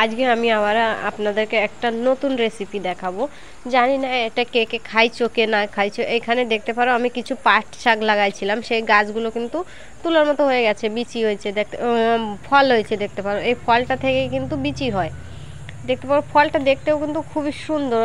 আজকে আমি আবার আপনাদেরকে একটা নতুন রেসিপি দেখাবো। জানি না এটা কে কে খাইছো কে না খাইছো। এখানে দেখতে পারো আমি কিছু পাট শাক লাগাইছিলাম, সেই গাছগুলো কিন্তু তুলার মতো হয়ে গেছে, বিচি হয়েছে, দেখতে ফল হয়েছে। দেখতে পারো এই ফলটা থেকে কিন্তু বিচি হয়। দেখতে পারো ফলটা দেখতেও কিন্তু খুবই সুন্দর,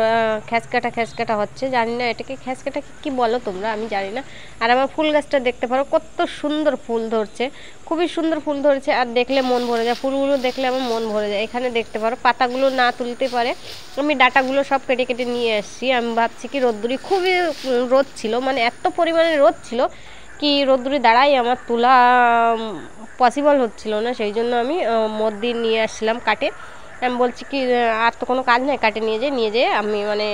খ্যাচকাটা খ্যাচকাটা হচ্ছে। জানি না এটাকে খ্যাচকাটা কি বলো তোমরা, আমি জানি না। আর আমার ফুল গাছটা দেখতে পারো কত সুন্দর ফুল ধরছে, খুবই সুন্দর ফুল ধরেছে। আর দেখলে মন ভরে যায়, ফুলগুলো দেখলে আমার মন ভরে যায়। এখানে দেখতে পারো পাতাগুলো না তুলতে পারে আমি ডাটাগুলো সব কেটে কেটে নিয়ে এসেছি। আমি ভাবছি কি রোদ্দুরি খুবই রোদ ছিল, মানে এত পরিমাণে রোদ ছিল কি রোদ্দুরি দাঁড়াই আমার তোলা পসিবল হচ্ছিল না। সেই জন্য আমি মধ্যে নিয়ে আসলাম কাটে। আমি বলছি কি আর তো কোনো কাজ নেই, কাটে নিয়ে যেয়ে আমি মানে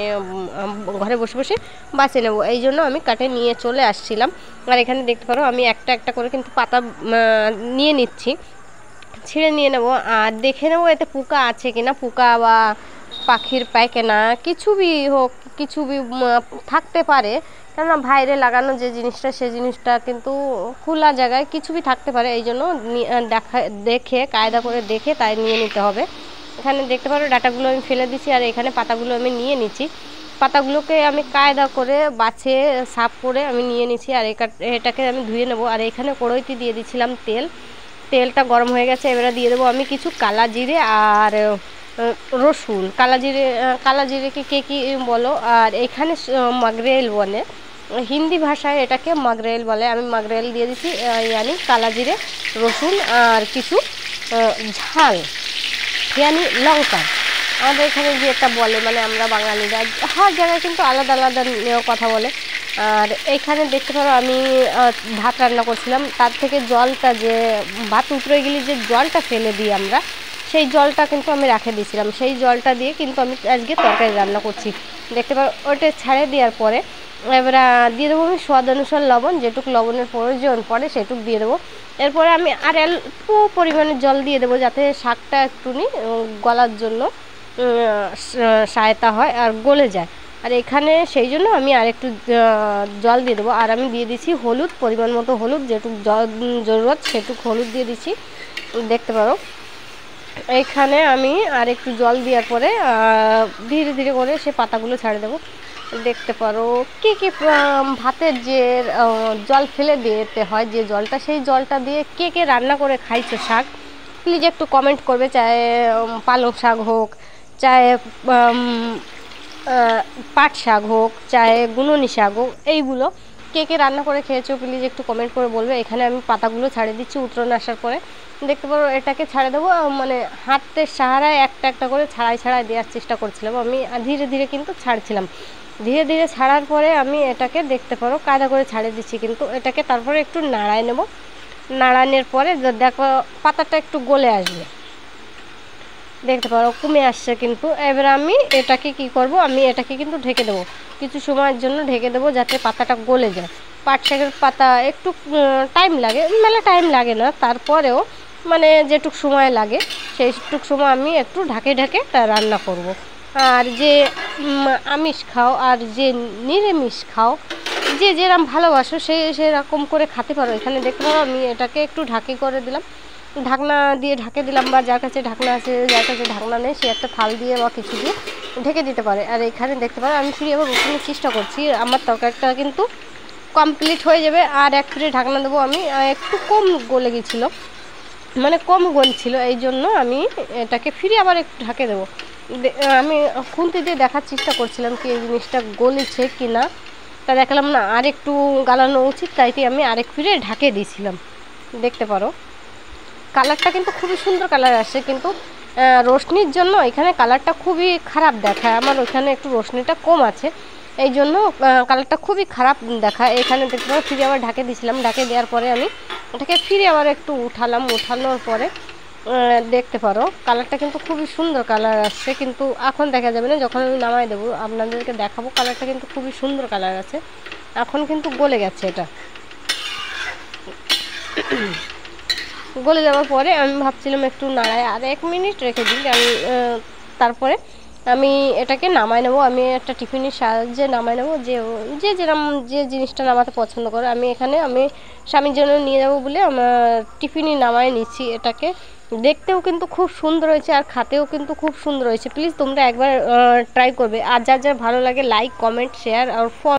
ঘরে বসে বসে বাঁচিয়ে নেবো। এই জন্য আমি কাটে নিয়ে চলে আসছিলাম। আর এখানে দেখতে পারো আমি একটা একটা করে কিন্তু পাতা নিয়ে নিচ্ছি, ছিঁড়ে নিয়ে নেবো আর দেখে নেবো এতে পোকা আছে কিনা, পোকা বা পাখির পায়খানা কিছু বি হোক, কিছু বি থাকতে পারে। কেননা বাইরে লাগানো যে জিনিসটা সেই জিনিসটা কিন্তু খোলা জায়গায় কিছু বি থাকতে পারে। এই জন্য দেখে কায়দা করে দেখে তাই নিয়ে নিতে হবে। এখানে দেখতে পারো ডাটাগুলো আমি ফেলে দিচ্ছি আর এখানে পাতাগুলো আমি নিয়ে নিচ্ছি। পাতাগুলোকে আমি কায়দা করে বাছে সাফ করে আমি নিয়ে নিচ্ছি। আর এটাকে আমি ধুয়ে নেবো। আর এখানে কড়াইতে দিয়ে দিচ্ছিলাম তেল। তেলটা গরম হয়ে গেছে, এবারে দিয়ে দেবো আমি কিছু কালা জিরে আর রসুন। কালা জিরেকে কে কী বলো, আর এখানে মাগরেল বলে, হিন্দি ভাষায় এটাকে মাগরেল বলে। আমি মাগরেল দিয়ে দিচ্ছি, ইয়ানি কালা জিরে, রসুন আর কিছু ঝাল ইয়ানি লঙ্কা। আমাদের এখানে যে এটা বলে, মানে আমরা বাঙালিরা হর জায়গায় কিন্তু আলাদা আলাদা কথা বলে। আর এইখানে দেখতে পারো আমি ভাত রান্না করছিলাম, তার থেকে জলটা যে ভাত উতরে গেলে যে জলটা ফেলে দিই আমরা, সেই জলটা কিন্তু আমি রেখে দিয়েছিলাম। সেই জলটা দিয়ে কিন্তু আমি আজকে তরকারি রান্না করছি। দেখতে পারো ওটা ছেড়ে দেওয়ার পরে এবার দিয়ে দেবো আমি স্বাদ অনুসার লবণ, যেটুকু লবণের প্রয়োজন পড়ে সেটুকু দিয়ে দেবো। এরপরে আমি আর অল্প পরিমাণে জল দিয়ে দেবো যাতে শাকটা একটুনি গলার জন্য সহায়তা হয় আর গলে যায়। আর এখানে সেই জন্য আমি আর একটু জল দিয়ে দেবো। আর আমি দিয়ে দিচ্ছি হলুদ, পরিমাণ মতো হলুদ, যেটুকু জরুরত সেটুকু হলুদ দিয়ে দিচ্ছি। দেখতে পারো এখানে আমি আর একটু জল দেওয়ার পরে ধীরে ধীরে করে সে পাতাগুলো ছাড়ে দেবো। দেখতে পারো কী কী ভাতের যে জল ফেলে দিতে হয় যে জলটা, সেই জলটা দিয়ে কে কে রান্না করে খাইছো শাক, প্লিজ একটু কমেন্ট করবে। চাहे পালং শাক হোক, চাहे পাট শাক হোক, চাहे গুননি শাক হোক, এইগুলো কে কে রান্না করে খেয়েছো প্লিজ একটু কমেন্ট করে বলবে। এখানে আমি পাতাগুলো ছাড়িয়ে দিচ্ছি উতরন আসার পরে। দেখতে পারো এটাকে ছাড়ে দেবো, মানে হাতের সাহারায় একটা একটা করে ছাড়াই দেওয়ার চেষ্টা করছিলাম আমি। ধীরে ধীরে কিন্তু ছাড়ছিলাম। ধীরে ধীরে ছাড়ার পরে আমি এটাকে দেখতে পারো কায়দা করে ছাড়িয়ে দিচ্ছি, কিন্তু এটাকে তারপরে একটু নাড়ায় নেব। নাড়ানোর পরে দেখো পাতাটা একটু গলে আসবে, দেখতে পারো কমে আসছে কিন্তু। এবার আমি এটাকে কি করব, আমি এটাকে কিন্তু ঢেকে দেবো, কিছু সময়ের জন্য ঢেকে দেবো যাতে পাতাটা গলে যায়। পাট শাকের পাতা একটু টাইম লাগে, মেলা টাইম লাগে না, তারপরেও মানে যেটুক সময় লাগে সেইটুক সময় আমি একটু ঢাকে ঢাকে রান্না করব। আর যে আমিষ খাও আর যে নিরামিষ খাও, যে যেরকম ভালোবাসো সে সেরকম করে খেতে পারো। এখানে দেখতে পারো আমি এটাকে একটু ঢাকি করে দিলাম, ঢাকনা দিয়ে ঢাকে দিলাম। বা যার কাছে ঢাকনা আছে, যার কাছে ঢাকনা নেই সে একটা থাল দিয়ে বা কিছু দিয়ে ঢেকে দিতে পারে। আর এখানে দেখতে পারো আমি ফিরে আবার উঠানোর চেষ্টা করছি। আমার তরকারিটা কিন্তু কমপ্লিট হয়ে যাবে। আর এক ফিরে ঢাকনা দেবো আমি, একটু কম গলে গেছিলো, মানে কম গলছিল, এই জন্য আমি এটাকে ফিরে আবার একটু ঢাকে দেবো। আমি খুন্তি দিয়ে দেখার চেষ্টা করছিলাম কি এই জিনিসটা গলেছে কি না, তা দেখালাম না, আর একটু গালানো উচিত, তাই আমি আরেক ফিরে ঢাকে দিয়েছিলাম। দেখতে পারো কালারটা কিন্তু খুবই সুন্দর কালার আসে, কিন্তু রোশনির জন্য এখানে কালারটা খুবই খারাপ দেখায়। আমার ওইখানে একটু রোশনিটা কম আছে, এই জন্য কালারটা খুবই খারাপ দেখায়। এখানে দেখতে পারো ফিরে আবার ঢাকে দিয়েছিলাম, ঢাকে দেওয়ার পরে আমি ওটাকে ফিরে আবার একটু উঠানোর পরে দেখতে পারো কালারটা কিন্তু খুবই সুন্দর কালার আসছে। কিন্তু এখন দেখা যাবে না, যখন আমি নামাই দেবো আপনাদেরকে দেখাবো। কালারটা কিন্তু খুবই সুন্দর কালার আছে, এখন কিন্তু গলে গেছে। এটা গলে যাওয়ার পরে আমি ভাবছিলাম একটু নাড়ায় আর 1 মিনিট রেখে দিই। আমি তারপরে আমি এটাকে নামাই নেবো। আমি একটা টিফিনের সাহায্যে নামাই নেবো, যে যেরকম যে জিনিসটা নামাতে পছন্দ করে। আমি এখানে আমি স্বামীর জন্য নিয়ে যাবো বলে আমার টিফিনই নামাই নিচ্ছি এটাকে। দেখতেও কিন্তু খুব সুন্দর হয়েছে আর খেতেও কিন্তু খুব সুন্দর হয়েছে। প্লিজ তোমরা একবার ট্রাই করবে। আর যার যার ভালো লাগে লাইক কমেন্ট শেয়ার আর ফলো